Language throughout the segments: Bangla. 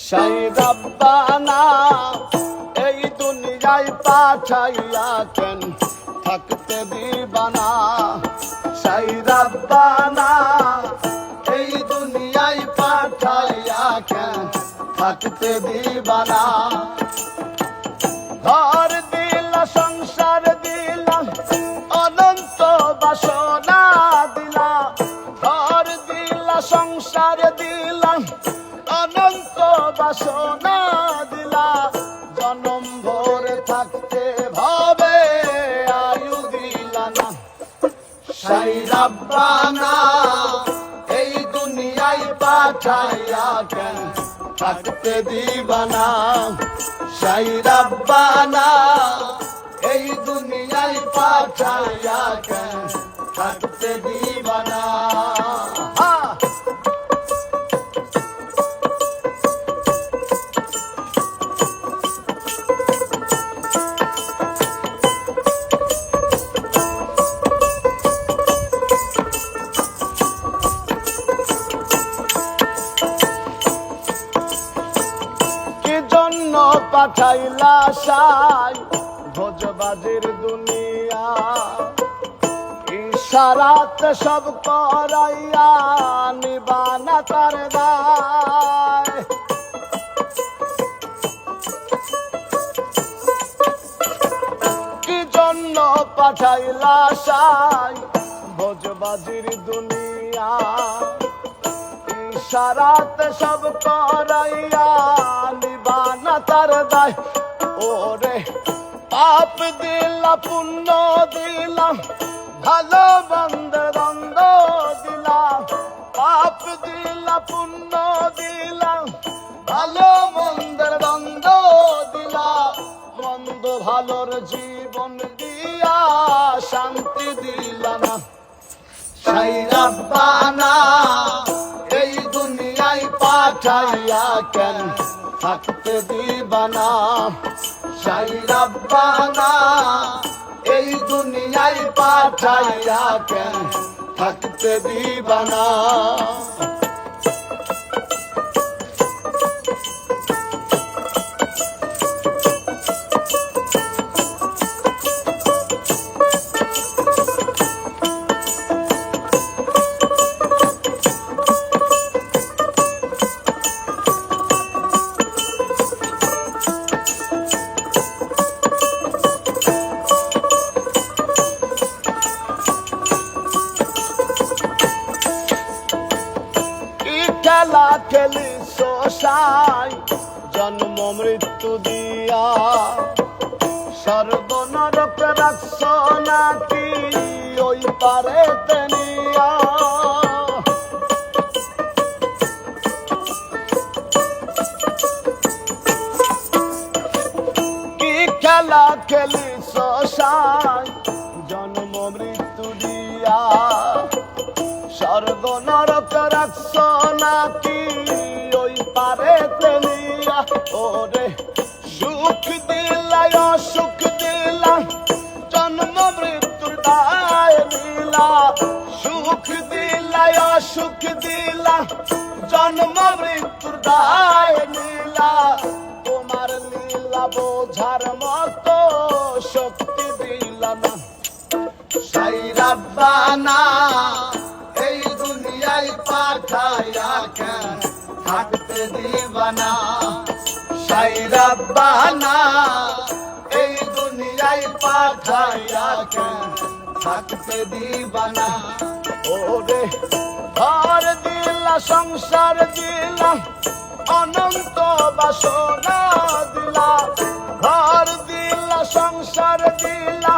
সেই রব্বানা এই দুনিয়ায় পাঠাইয়া কেন থাকতে দিবানা। সেই রব্বানা এই দুনিয়ায় পাঠাইয়া কেন থাকতে দিবানা। ঘর দিলা সংসার দিলা অনন্ত বাসনা দিলা। ঘর দিলা সংসার দিলা অনন্ত বাসনা দিলা। জনম ভরে থাকতে ভাবে আয়ু দিলা না। সেই রব্বানা এই দুনিয়ায় পাঠাইয়া কেন থাকতে দিবানা। সেই রব্বানা এই দুনিয়ায় পাঠাইয়া কেন থাকতে দিবানা। পাঠাইলা সাই ভোজবাজির দুনিয়া। ইশারাতে সব করাইয়া নিবানা তার দায়। কি জন্য পাঠাইলা সাই ভোজবাজির দুনিয়া। ইশারাতে সব করাইয়া নিবানা তার দায়। ওরে পাপ দিলা পুণ্য দিলা ভালো মন্দের দ্বন্দ্ব দিলা। পাপ দিলা পুণ্য দিলা ভালো মন্দের দ্বন্দ্ব দিলা। মন্দ ভালোর জীবন দিয়া শান্তি দিলা না। সেই রব্বানা এই দুনিয়ায় পাঠাইয়া কেন থাকতে দিবানা। সেই রব্বানা এই দুনিয়ায় পাঠাইয়া কেন থাকতে দিবানা। খেলা খেলি শোষাই জন্ম মৃত্যু দিয়া। সর্বনরক রাখছ নাকি ওই পারে তেনিয়া। কি খেলা খেলি শোষাই জন্ম মৃত্যু দিয়া। স্বর্গ নরক রাখছ নাকি ওই পারে তেলিয়া। ওরে সুখ দিলা অসুখ দিলা জন্ম মৃত্যুর দায় লীলা। সুখ দিলা অসুখ দিলা জন্ম মৃত্যুর দায় লীলা। তোমার লীলা বোঝার মতো শক্তি দিলা না। সেই রব্বানা এই দুনিয়ায় পাঠাইয়া কেন থাকতে দিবানা। সেই রব্বানা এই দুনিয়ায় পাঠাইয়া কেন থাকতে দিবানা। ওরে ঘর দিলা সংসার দিলা অনন্ত বাসনা দিলা। ঘর দিলা সংসার দিলা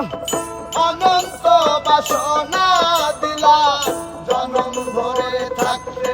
অনন্ত বাসনা দিলা। জনম ভরে থাকতে